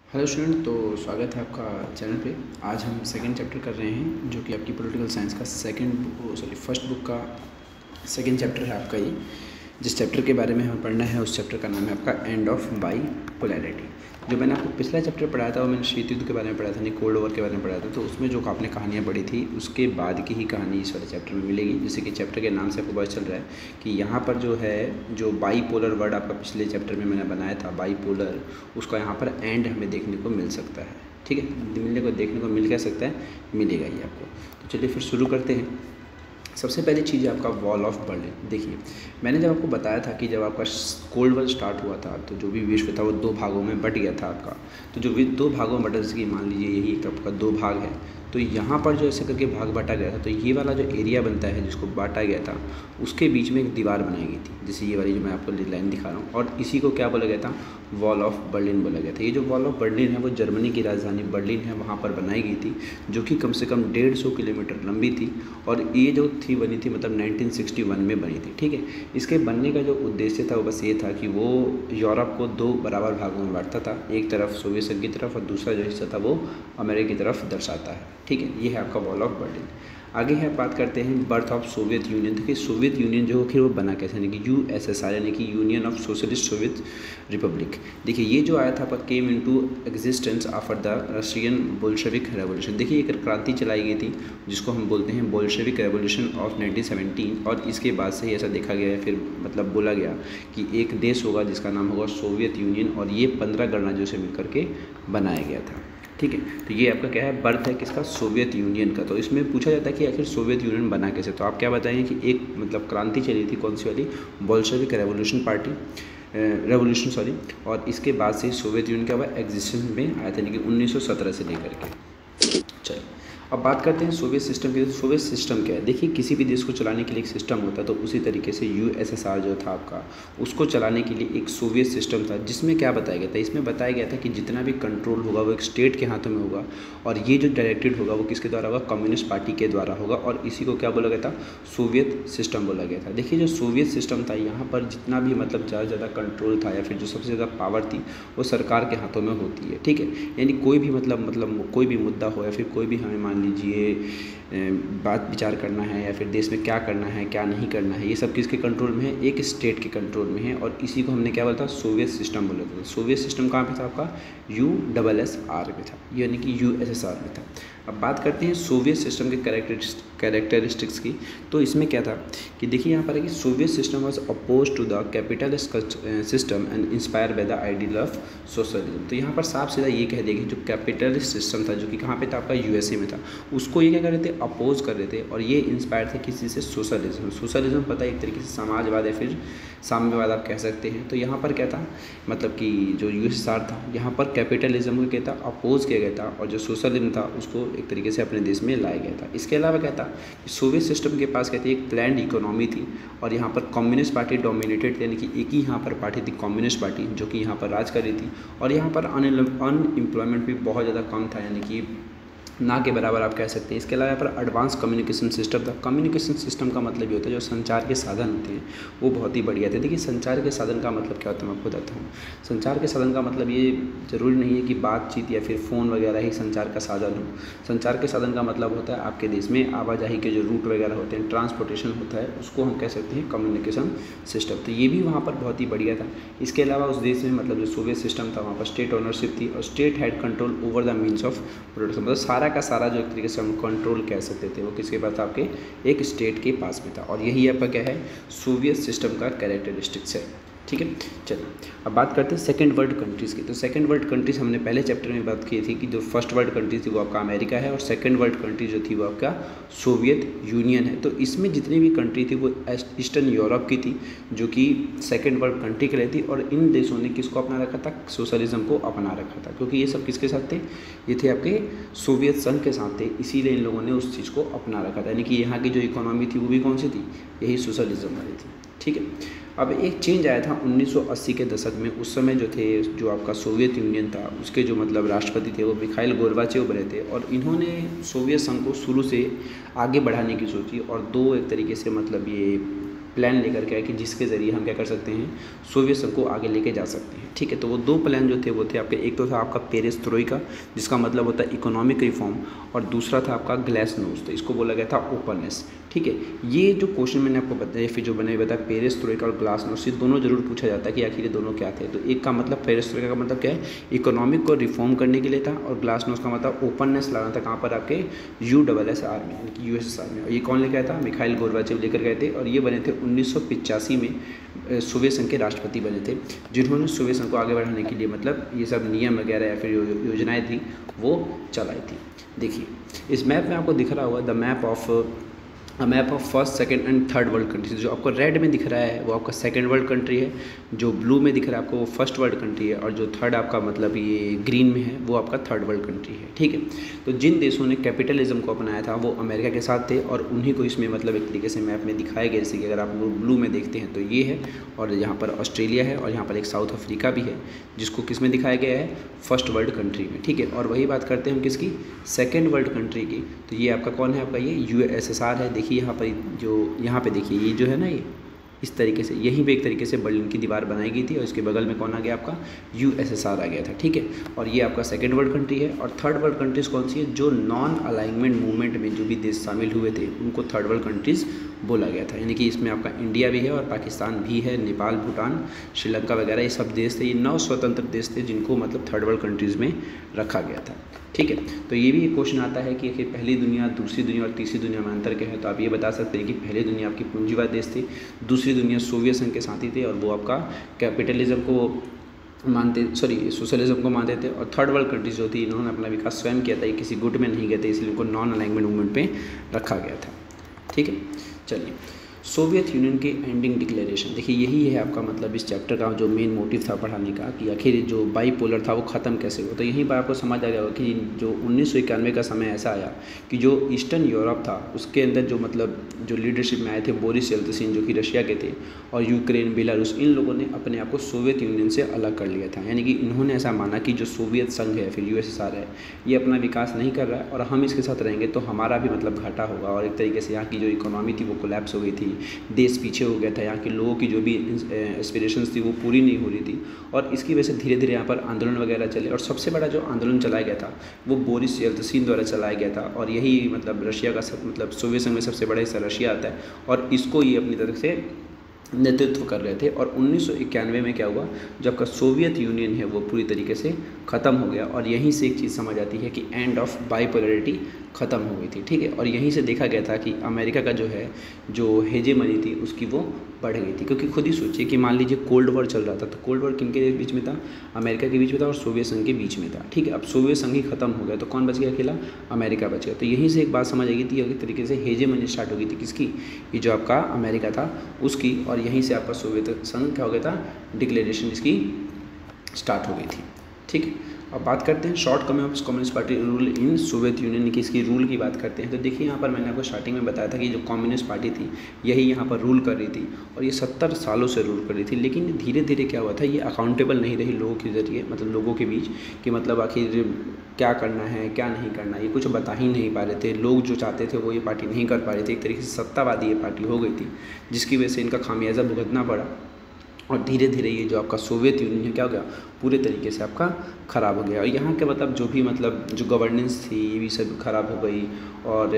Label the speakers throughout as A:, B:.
A: Hello student, तो स्वागत है आपका चैनल पे। आज हम सेकंड चैप्टर कर रहे हैं जो कि आपकी पॉलिटिकल साइंस का फर्स्ट बुक का सेकंड चैप्टर है आपका ये। जिस चैप्टर के बारे में हमें पढ़ना है उस चैप्टर का नाम है आपका एंड ऑफ बाइपोलैरिटी। जो मैंने आपको पिछला चैप्टर पढ़ाया था वो मैंने शीत युद्ध के बारे में पढ़ाया था, नहीं कोल्ड वॉर के बारे में पढ़ाया था। तो उसमें जो आपने कहानियाँ पढ़ी थी उसके बाद की ही कहानी इस वाले चैप्टर में मिलेगी। जैसे कि चैप्टर के नाम से आपको पता चल रहा है कि यहाँ पर जो है जो बाईपोलर वर्ड आपका पिछले चैप्टर में मैंने बनाया था बाईपोलर, उसका यहाँ पर एंड हमें देखने को मिल सकता है। ठीक है, देखने को मिल क्या सकता है, मिलेगा ही आपको। तो चलिए फिर शुरू करते हैं। सबसे पहली चीज़ है आपका वॉल ऑफ बर्लिन। देखिए, मैंने जब आपको बताया था कि जब आपका कोल्ड वॉर स्टार्ट हुआ था तो जो भी विश्व था वो दो भागों में बट गया था आपका। तो जो दो भागों में बटा, जैसे कि मान लीजिए यही एक आपका दो भाग है, तो यहाँ पर जो ऐसे करके भाग बांटा गया था, तो ये वाला जो एरिया बनता है जिसको बांटा गया था उसके बीच में एक दीवार बनाई गई थी, जैसे ये वाली जो मैं आपको लाइन दिखा रहा हूँ। और इसी को क्या बोला गया था, वॉल ऑफ बर्लिन बोला गया था। ये जो वॉल ऑफ बर्लिन है वो जर्मनी की राजधानी बर्लिन है वहाँ पर बनाई गई थी, जो कि कम से कम 150 किलोमीटर लंबी थी। और ये जो थी बनी थी मतलब 1961 में बनी थी। ठीक है, इसके बनने का जो उद्देश्य था वो बस ये था कि वो यूरोप को दो बराबर भागों में बांटता था, एक तरफ सोवियत संघ की तरफ और दूसरा जो हिस्सा था वो अमेरिका की तरफ दर्शाता है। ठीक है, ये है आपका वॉल ऑफ बर्लिन। आगे है बात करते हैं बर्थ ऑफ सोवियत यूनियन। देखिए, सोवियत यूनियन जो फिर वो बना कैसे, यानी कि USSR यानी कि union of socialist Soviet Republic. देखिए, ये जो आया था आपका came into existence after the Russian Bolshevik revolution. देखिए, एक क्रांति चलाई गई थी जिसको हम बोलते हैं बोल्शेविक रेवोल्यूशन ऑफ 1917। और इसके बाद से ऐसा देखा गया है, फिर मतलब बोला गया कि एक देश होगा जिसका नाम होगा सोवियत यूनियन, और ये 15 गणराज्यों से मिलकर के बनाया गया था। ठीक है, तो ये आपका क्या है, बर्थ है किसका, सोवियत यूनियन का। तो इसमें पूछा जाता है कि आखिर सोवियत यूनियन बना कैसे। तो आप क्या बताएंगे कि एक मतलब क्रांति चली थी, कौन सी वाली, बोल्शेविक रेवोल्यूशन सॉरी। और इसके बाद से सोवियत यूनियन क्या हुआ, एग्जिस्टेंस में आया था, यानी कि 1917 से लेकर के। चलिए अब बात करते हैं सोवियत सिस्टम की। सोवियत सिस्टम क्या है, देखिए किसी भी देश को चलाने के लिए एक सिस्टम होता है, तो उसी तरीके से USSR जो था आपका, उसको चलाने के लिए एक सोवियत सिस्टम था। जिसमें क्या बताया गया था, इसमें बताया गया था कि जितना भी कंट्रोल होगा वो एक स्टेट के हाथों में होगा, और ये जो डायरेक्टेड होगा वो किसके द्वारा होगा, कम्युनिस्ट पार्टी के द्वारा होगा। और इसी को क्या बोला गया था, सोवियत सिस्टम बोला गया था। देखिए, जो सोवियत सिस्टम था यहाँ पर जितना भी मतलब ज़्यादा कंट्रोल था या फिर जो सबसे ज़्यादा पावर थी वो सरकार के हाथों में होती है। ठीक है, यानी कोई भी मतलब कोई भी मुद्दा हो या फिर कोई भी हमें मान लीजिए बात विचार करना है या फिर देश में क्या करना है क्या नहीं करना है, ये सब किसके कंट्रोल में है, एक स्टेट के कंट्रोल में है। और इसी को हमने क्या बोला था, सोवियत सिस्टम बोला था। सोवियत सिस्टम कहाँ पे था आपका, USSR में था, यानी कि USSR में था। अब बात करते हैं सोवियत सिस्टम के कैरेक्टरिस्टिक्स की। तो इसमें क्या था कि देखिए यहाँ पर है कि Soviet system was oppose to the capitalist system and inspire by the ideal of socialism. तो यहाँ पर साफ सीधा ये कह देंगे जो कैपिटलिस्ट सिस्टम था जो कि कहाँ पे था आपका USA में था, उसको ये क्या कर रहे थे, अपोज कर रहे थे। और ये इंस्पायर थे किसी से, सोशलिज्म पता है एक तरीके से समाजवाद या फिर साम्यवाद आप कह सकते हैं। तो यहाँ पर क्या था, मतलब कि जो USSR था यहाँ पर कैपिटलिज्म को क्या था, अपोज किया गया था, और जो सोशलिज्म था उसको एक तरीके से अपने देश में लाया गया था। इसके अलावा क्या था कि सोवियत सिस्टम के पास क्या थी, एक प्लैंड इकोनॉमी थी, और यहाँ पर कम्युनिस्ट पार्टी डोमिनेटेड थी, यानी कि एक ही यहाँ पर पार्टी थी कम्युनिस्ट पार्टी जो कि यहाँ पर राज कर रही थी। और यहाँ पर अनएम्प्लॉयमेंट भी बहुत ज़्यादा कम था, यानी कि ना के बराबर आप कह सकते हैं। इसके अलावा यहाँ पर एडवांस कम्युनिकेशन सिस्टम था। कम्युनिकेशन सिस्टम का मतलब ये होता है जो संचार के साधन होते हैं वो बहुत ही बढ़िया थे। देखिए, संचार के साधन का मतलब क्या होता है मैं आपको बताता हूँ। संचार के साधन का मतलब ये ज़रूरी नहीं है कि बातचीत या फिर फ़ोन वगैरह ही संचार का साधन हो। संचार के साधन का मतलब होता है आपके देश में आवाजाही के जो रूट वगैरह होते हैं, ट्रांसपोर्टेशन होता है, उसको हम कह सकते हैं कम्युनिकेशन सिस्टम। तो ये भी वहाँ पर बहुत ही बढ़िया था। इसके अलावा उस देश में मतलब जो सोवियत सिस्टम था वहाँ पर स्टेट ओनरशिप थी, और state had control over the means of production. मतलब सारा का सारा जो एक तरीके से हम कंट्रोल कह सकते थे वो किसके पास था, आपके एक स्टेट के पास में था। और यही आपका क्या है, सोवियत सिस्टम का कैरेक्टरिस्टिक्स है। ठीक है, चलिए अब बात करते हैं सेकंड वर्ल्ड कंट्रीज़ की। तो सेकंड वर्ल्ड कंट्रीज़ हमने पहले चैप्टर में बात की थी कि जो फर्स्ट वर्ल्ड कंट्री थी वो आपका अमेरिका है, और सेकंड वर्ल्ड कंट्री जो थी वो आपका सोवियत यूनियन है। तो इसमें जितनी भी कंट्री थी वो ईस्टर्न यूरोप की थी जो कि सेकंड वर्ल्ड कंट्री के लिए थी। और इन देशों ने किसको अपना रखा था, सोशलिज्म को अपना रखा था, क्योंकि ये सब किसके साथ थे, ये थे आपके सोवियत संघ के साथ थे, इसीलिए इन लोगों ने उस चीज़ को अपना रखा था। यानी कि यहाँ की जो इकोनॉमी थी वो भी कौन सी थी, यही सोशलिज्म वाली थी। ठीक है, अब एक चेंज आया था 1980 के दशक में। उस समय जो थे, जो आपका सोवियत यूनियन था उसके जो मतलब राष्ट्रपति थे वो मिखाइल गोर्बाचेव बने थे, और इन्होंने सोवियत संघ को शुरू से आगे बढ़ाने की सोची, और दो एक तरीके से मतलब ये प्लान लेकर के आए कि जिसके ज़रिए हम क्या कर सकते हैं, सोवियत संघ को आगे लेके जा सकते हैं। ठीक है, तो वो 2 प्लान जो थे वो थे आपके, एक तो था आपका पेरेस्ट्रोइका जिसका मतलब होता है इकोनॉमिक रिफॉर्म, और दूसरा था आपका ग्लासनोस्ट, तो इसको बोला गया था ओपननेस। ठीक है, ये जो क्वेश्चन मैंने आपको बताया फिर जो मैंने बताया पेरेस्ट्रोइका और ग्लासनोस्ट, ये दोनों जरूर पूछा जाता है कि आखिर ये दोनों क्या थे। तो एक का मतलब पेरेस्ट्रोइका का मतलब क्या है, इकोनॉमिक को रिफॉर्म करने के लिए था, और ग्लासनोस्ट का मतलब ओपननेस लाना था। कहाँ पर, आपके USSR में, यानी कि USSR में। और ये कौन लेकर आया था, मिखाइल गोर्बाचेव लेकर गए थे, और ये बने थे 1985 में सोवियत संघ के राष्ट्रपति बने थे, जिन्होंने सोवियत संघ को आगे बढ़ाने के लिए मतलब ये सब नियम वगैरह या फिर योजनाएं थी वो चलाई थी। देखिए इस मैप में आपको दिख रहा होगा the map of first, second and third world countries. जो आपको रेड में दिख रहा है वो आपका सेकंड वर्ल्ड कंट्री है, जो ब्लू में दिख रहा है आपको वो फर्स्ट वर्ल्ड कंट्री है, और जो थर्ड आपका मतलब ये ग्रीन में है वो आपका थर्ड वर्ल्ड कंट्री है। ठीक है, तो जिन देशों ने कैपिटलिज्म को अपनाया था वो अमेरिका के साथ थे, और उन्हीं को इसमें मतलब एक तरीके से मैप में दिखाया गया। जैसे कि अगर आप ब्लू में देखते हैं तो ये है, और यहाँ पर ऑस्ट्रेलिया है, और यहाँ पर एक साउथ अफ्रीका भी है, जिसको किस में दिखाया गया है, फर्स्ट वर्ल्ड कंट्री में। ठीक है, और वही बात करते हैं हम किसकी, सेकेंड वर्ल्ड कंट्री की। तो ये आपका कौन है, आपका ये USSR है। देखिए यहाँ पर जो यहाँ पे देखिए ये जो है ना, ये इस तरीके से यहीं पे एक तरीके से बर्लिन की दीवार बनाई गई थी, और इसके बगल में कौन आ गया, आपका USSR आ गया था। ठीक है, और ये आपका सेकेंड वर्ल्ड कंट्री है। और थर्ड वर्ल्ड कंट्रीज़ कौन सी है, जो नॉन अलाइनमेंट मूवमेंट में जो भी देश शामिल हुए थे उनको थर्ड वर्ल्ड कंट्रीज़ बोला गया था। यानी कि इसमें आपका इंडिया भी है, और पाकिस्तान भी है, नेपाल, भूटान, श्रीलंका वगैरह ये सब देश थे। ये 9 स्वतंत्र देश थे जिनको मतलब थर्ड वर्ल्ड कंट्रीज़ में रखा गया था। ठीक है, तो ये भी एक क्वेश्चन आता है कि पहली दुनिया, दूसरी दुनिया और तीसरी दुनिया में अंतर क्या है। तो आप ये बता सकते हैं कि पहली दुनिया आपकी पूंजीवाद देश थी, दूसरी दुनिया सोवियत संघ के साथी थे, और वो आपका कैपिटलिज्म को मानते, सोशलिज्म को मानते थे। और थर्ड वर्ल्ड कंट्रीज जो थी इन्होंने अपना विकास स्वयं किया था, ये किसी गुट में नहीं गए थे, इसलिए उनको नॉन अलाइनमेंट मूवमेंट पे रखा गया था। ठीक है, चलिए सोवियत यूनियन की एंडिंग डिक्लेरेशन। देखिए यही है आपका मतलब इस चैप्टर का जो मेन मोटिव था पढ़ाने का, कि आखिर जो बाईपोलर था वो ख़त्म कैसे हुआ। तो यहीं पर आपको समझ आ गया होगा कि जो 1991 का समय ऐसा आया कि जो ईस्टर्न यूरोप था उसके अंदर जो मतलब जो लीडरशिप में आए थे बोरिस येल्त्सिन जो कि रशिया के थे, और यूक्रेन, बेलारूस, इन लोगों ने अपने आप को सोवियत यूनियन से अलग कर लिया था। यानी कि इन्होंने ऐसा माना कि जो सोवियत संघ है फिर USSR है ये अपना विकास नहीं कर रहा है, और हम इसके साथ रहेंगे तो हमारा भी मतलब घाटा होगा, और एक तरीके से यहाँ की जो इकोनॉमी थी वो कोलैप्स हो गई थी, देश पीछे हो गया था, यहाँ के लोगों की जो भी एस्पिरेशंस थी वो पूरी नहीं हो रही थी। और इसकी वजह से धीरे धीरे यहाँ पर आंदोलन वगैरह चले, और सबसे बड़ा जो आंदोलन चलाया गया था वो बोरिस येल्त्सिन द्वारा चलाया गया था। और यही मतलब रशिया का मतलब सोवियत संघ में सबसे बड़ा हिस्सा रशिया आता है, और इसको ये अपनी तरफ से नेतृत्व कर रहे थे। और 1991 में क्या हुआ, जब आपका सोवियत यूनियन है वो पूरी तरीके से ख़त्म हो गया, और यहीं से एक चीज़ समझ आती है कि एंड ऑफ बाईपोलरिटी ख़त्म हो गई थी। ठीक है, और यहीं से देखा गया था कि अमेरिका का जो है जो हेजेमनी थी उसकी वो बढ़ गई थी। क्योंकि खुद ही सोचिए कि मान लीजिए कोल्ड वॉर चल रहा था, तो कोल्ड वॉर किनके बीच में था, अमेरिका के बीच में था और सोवियत संघ के बीच में था। ठीक है, अब सोवियत संघ ही खत्म हो गया तो कौन बच गया, अकेला अमेरिका बच गया। तो यहीं से एक बात समझ आई थी, एक तरीके से हेजेमनी स्टार्ट हो गई थी किसकी, ये जो आपका अमेरिका था उसकी, और यहीं से आपका सोवियत संघ क्या हो गया था, डिक्लेरेशन इसकी स्टार्ट हो गई थी। ठीक है, अब बात करते हैं शॉर्ट कमी of communist party rule in Soviet union की, इसकी रूल की बात करते हैं। तो देखिए यहाँ पर मैंने आपको स्टार्टिंग में बताया था कि जो कम्युनिस्ट पार्टी थी यही यहाँ पर रूल कर रही थी, और ये 70 सालों से रूल कर रही थी। लेकिन धीरे धीरे क्या हुआ था, ये अकाउंटेबल नहीं रही लोगों के ज़रिए, मतलब लोगों के बीच, कि मतलब आखिर क्या करना है क्या नहीं करना, ये कुछ बता ही नहीं पा रहे थे। लोग जो चाहते थे वो ये पार्टी नहीं कर पा रही थी। एक तरीके से सत्तावादी ये पार्टी हो गई थी, जिसकी वजह से इनका खामियाजा भुगतना पड़ा, और धीरे धीरे ये जो आपका सोवियत यूनियन है क्या हो गया, पूरे तरीके से आपका ख़राब हो गया। और यहाँ के मतलब जो भी मतलब जो गवर्नेंस थी ये भी सब ख़राब हो गई। और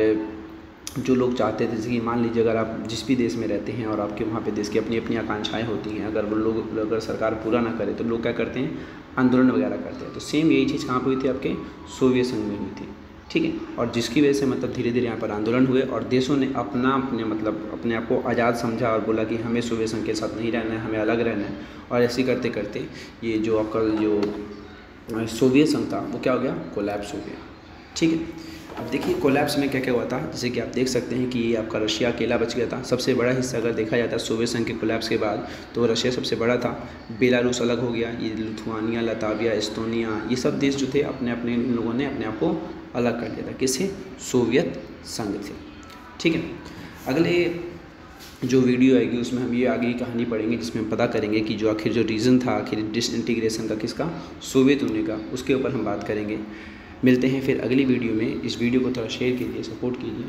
A: जो लोग चाहते थे, जैसे कि मान लीजिए अगर आप जिस भी देश में रहते हैं और आपके वहाँ पे देश की अपनी अपनी आकांक्षाएं होती हैं, अगर वो लोग अगर सरकार पूरा ना करे तो लोग क्या करते हैं, आंदोलन वगैरह करते हैं। तो सेम यही चीज़ कहाँ पर हुई थी, आपके सोवियत संघ में हुई थी। ठीक है, और जिसकी वजह से मतलब धीरे धीरे यहाँ पर आंदोलन हुए, और देशों ने अपने आप को आज़ाद समझा और बोला कि हमें सोवियत संघ के साथ नहीं रहना है, हमें अलग रहना है। और ऐसे करते करते ये जो आपका जो सोवियत संघ था वो क्या हो गया, कोलैप्स हो गया। ठीक है, अब देखिए कोलैप्स में क्या क्या हुआ था, जैसे कि आप देख सकते हैं कि ये आपका रशिया अकेला बच गया था। सबसे बड़ा हिस्सा अगर देखा जाता है सोवियत संघ के कोलैप्स के बाद तो रशिया सबसे बड़ा था। बेलारूस अलग हो गया, ये लिथुआनिया, लताविया, एस्टोनिया, ये सब देश जो थे अपने अपने इन लोगों ने अपने आप को अलग कर दिया था, किससे, सोवियत संघ से। ठीक है, अगले जो वीडियो आएगी उसमें हम ये आगे की कहानी पढ़ेंगे, जिसमें हम पता करेंगे कि जो आखिर जो रीज़न था आखिर डिसइंटीग्रेशन का किसका, सोवियत यूनियन का, उसके ऊपर हम बात करेंगे। मिलते हैं फिर अगली वीडियो में। इस वीडियो को थोड़ा शेयर कीजिए, सपोर्ट कीजिए।